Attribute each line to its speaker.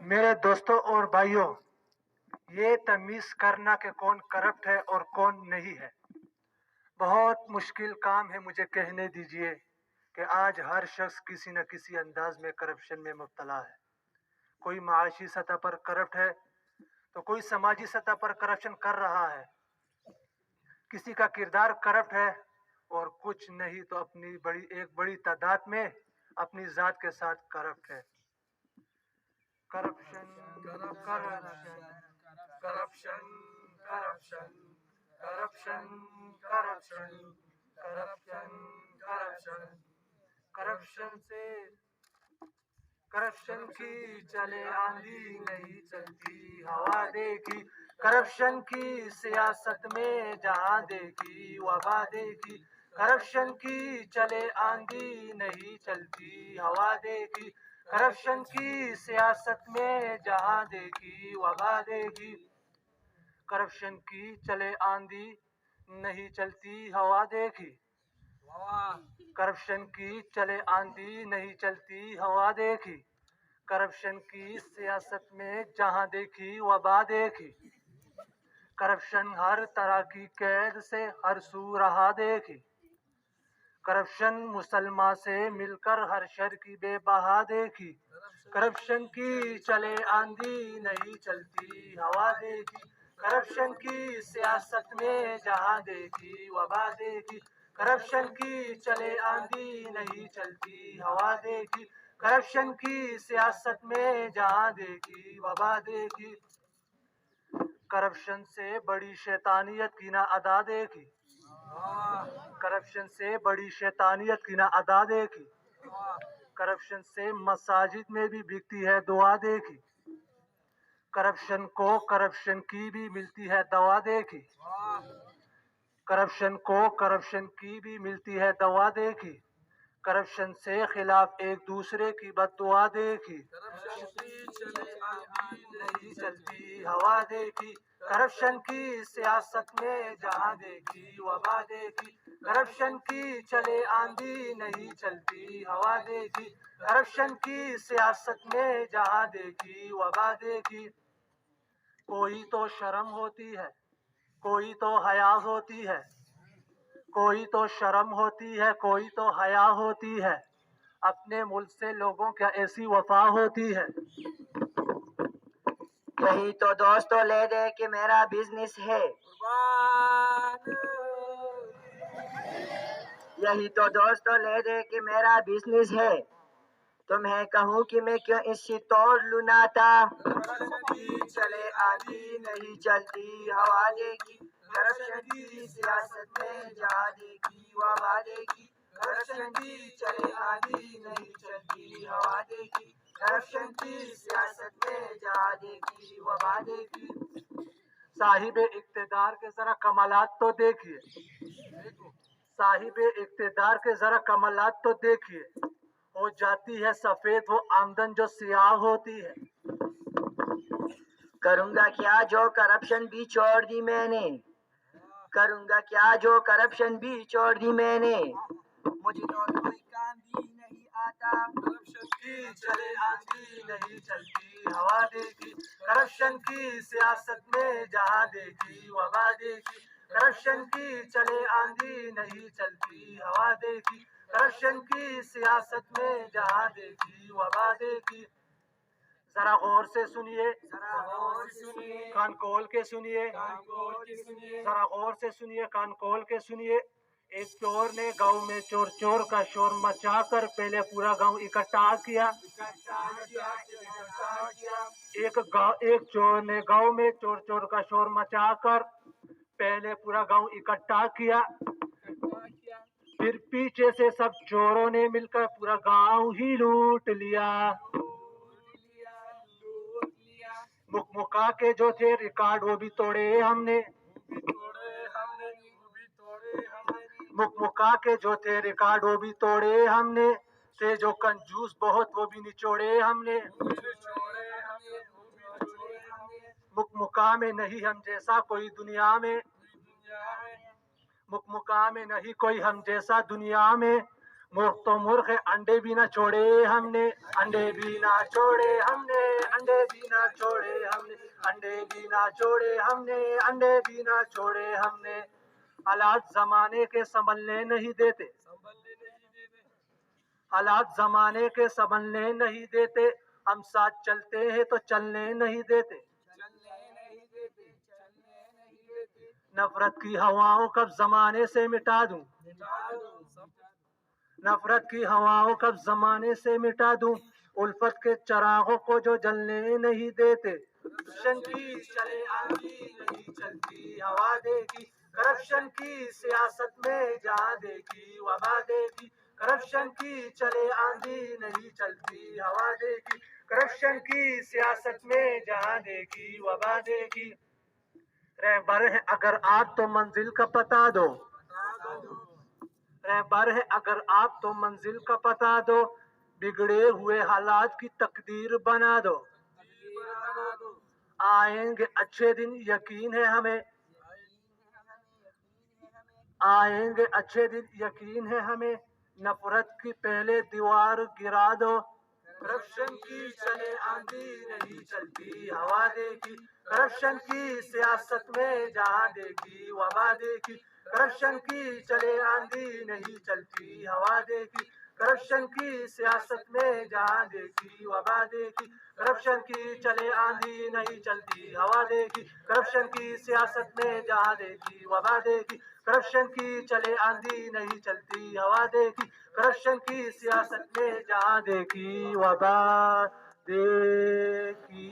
Speaker 1: میرے دوستوں اور بھائیوں، یہ تمیز کرنا کہ کون کرپٹ ہے اور کون نہیں ہے بہت مشکل کام ہے. مجھے کہنے دیجئے کہ آج ہر شخص کسی نہ کسی انداز میں کرپشن میں مبتلا ہے. کوئی معاشی سطح پر کرپٹ ہے تو کوئی سماجی سطح پر کرپشن کر رہا ہے. کسی کا کردار کرپٹ ہے اور کچھ نہیں تو اپنی ایک بڑی تعداد میں اپنی ذات کے ساتھ کرپٹ ہے. Corruption corruption corruption corruption corruption corruption corruption corruption corruption سے کرپشن کی چلے آندھی نہیں چلتی ہوا دیکھی. کرپشن کی سیاست میں جہاں دیکھی وبا دیکھی. کرپشن کی چلے آندھی نہیں چلتی ہوا دیکھی. کرپشن کی سیاست میں جہاں دیکھی وبا دیکھی. کرپشن کی چلے آندھی نہیں چلتی ہوا دیکھی. کرپشن کی چلے آندھی نہیں چلتی ہوا دیکھی. کرپشن کی سیاست میں جہاں دیکھی وبا دیکھی. کرپشن ہر طرح کی قید سے ہر سو رہا دیکھی. کرپشن مسلمان سے مل کر ہر شر کی بے بہا دیکھی. کرپشن کی چلے آندھی نہیں چلتی ہوا دیکھی. کرپشن کی سیاست میں جہاں دیکھی وبا دیکھی. کرپشن کی چلے آندھی نہیں چلتی ہوا دیکھی. کرپشن کی سیاست میں جہاں دیکھی وبا دیکھی. کرپشن سے بڑی شیطانیت کی نہ ادا دیکھی. کرپشن سے بڑی شیطانیت کی نہ ادا دیکھی. کرپشن سے مساجد میں بھی بکتی ہے دعا دیکھی. کرپشن کو کرپشن کی بھی ملتی ہے دوا دیکھی. کرپشن کو کرپشن کی بھی ملتی ہے دوا دیکھی. کرپشن سے خلاف ایک دوسرے کی بد دعا دیکھی. نہیں چلتی ہوا دیکھی. کرپشن کی سیاست میں جہاں دیکھی وبا دیکھی. کرپشن کی چلے آندھی نہیں چلتی ہوا دیکھی. کرپشن کی سیاست میں جہاں دیکھی وبا دیکھی. کوئی تو شرم ہوتی ہے کوئی تو حیا ہوتی ہے. کوئی تو شرم ہوتی ہے کوئی تو حیا ہوتی ہے. اپنے ملک سے لوگوں کیا ایسی وفا ہوتی ہے.
Speaker 2: یہی تو دوستو لے دے کہ میرا بزنس ہے. یہی تو دوستو لے دے کہ میرا بزنس ہے. تمہیں کہوں کہ میں کیوں اس سے توڑ لوناتا. چلے آندھی نہیں چلتی ہوا دیکھی. کرپشن کی سیاست میں جہاں دیکھی وبا دیکھی. کرپشن کی چلے آندھی نہیں چلتی ہوا دیکھی. کرپشن کی سیاست میں جہاں دیکھی وبا دیکھی.
Speaker 1: صاحب اقتدار کے ذرا کمالات تو دیکھیے. صاحب اقتدار کے ذرا کمالات تو دیکھیے. ہو جاتی ہے سفید وہ آمدن جو سیاہ ہوتی ہے.
Speaker 2: کروں گا کیا جو کرپشن بھی چھوڑ دی میں نے. کروں گا کیا جو کرپشن بھی چھوڑ دی میں نے. مجھے تو کوئی کام بھی نہیں آتا.
Speaker 1: کرپشن کی چلے آندھی نہیں چلتی ہوا دیکھی. کرپشن کی سیاست میں جہاں دیکھی وبا دیکھی. کرپشن کی چلے آندھی نہیں چلتی ہوا دیکھی. کرپشن کی سیاست میں جہاں دیکھی وبا دیکھی. ذرا غور سے سنیے کان کھول کے سنیے. ذرا غور سے سنیے کان کھول کے سنیے. ایک چور نے گاؤں میں چور چور کا شور مچا کر پہلے پورا گاؤں اکٹھا کیا. ایک چور نے گاؤں میں چور چور کا شور مچا کر پہلے پورا گاؤں اکٹھا کیا. پھر پیچھے سے سب چوروں نے مل کر پورا گاؤں ہی لوٹ لیا. مکا کے جو تھے ریکارڈ وہ بھی توڑے ہم نے. مکا کے جو تھے ریکارڈ وہ بھی توڑے ہم نے. تھے جو کنجوس بہت وہ بھی نچوڑے ہم نے. مکا میں نہیں ہم جیسا کوئی دنیا میں. مکا میں نہیں کوئی ہم جیسا دنیا میں. مرغ تو مرغ انڈے بھی نہ چھوڑے ہم نے. انڈے بھی نہ چھوڑے ہم نے. انڈے بھی نہ چھوڑے ہم نے، انڈے بھی نہ چھوڑے ہم نے، انڈے بھی نہ چھوڑے ہم نے۔ حالات زمانے کے سنبھلنے نہیں دیتے، حالات زمانے کے سنبھلنے نہیں دیتے، ہم ساتھ چلتے ہیں تو چلنے نہیں دیتے۔ نفرت کی ہواؤں کب زمانے سے مٹا دوں، نفرت کی ہواؤں کب زمانے سے مٹا دوں، الفت کے چراغوں کو جو جلنے نہیں دیتے۔ کرپشن کی چلے آندھی نہیں چلتی ہوا دیکھی، کرپشن کی سیاست میں جہاں دیکھی وبا دیکھی، کرپشن کی چلے آندھی نہیں چلتی ہوا دیکھی، کرپشن کی سیاست میں جہاں دیکھی وبا دیکھی۔ رہبر ہے اگر آپ تو منزل کا پتہ دو، رہبر ہے اگر آپ تو منزل کا پتہ دو، بگڑے ہوئے حالات کی تقدیر بنا دو۔ آئیں گے اچھے دن یقین ہے ہمیں، آئیں گے اچھے دن یقین ہے ہمیں، نفرت کی پہلے دیوار گرا دو۔ کرپشن کی چلے آندھی نہیں چلتی ہوا دیکھی، کرپشن کی سیاست میں جہاں دیکھی وبا دیکھی، کرپشن کی چلے آندھی نہیں چلتی ہوا دیکھی، کرپشن کی سیاست میں جہاں دیکھی وبا دیکھی، کرپشن کی چلے آندھی نہیں چلتی ہوا دیکھی، کرپشن کی سیاست میں جہاں دیکھی وبا دیکھی، کرپشن کی چلے آندھی نہیں چلتی ہوا دیکھی، کرپشن کی سیاست میں جہاں دیکھی وبا دیکھی۔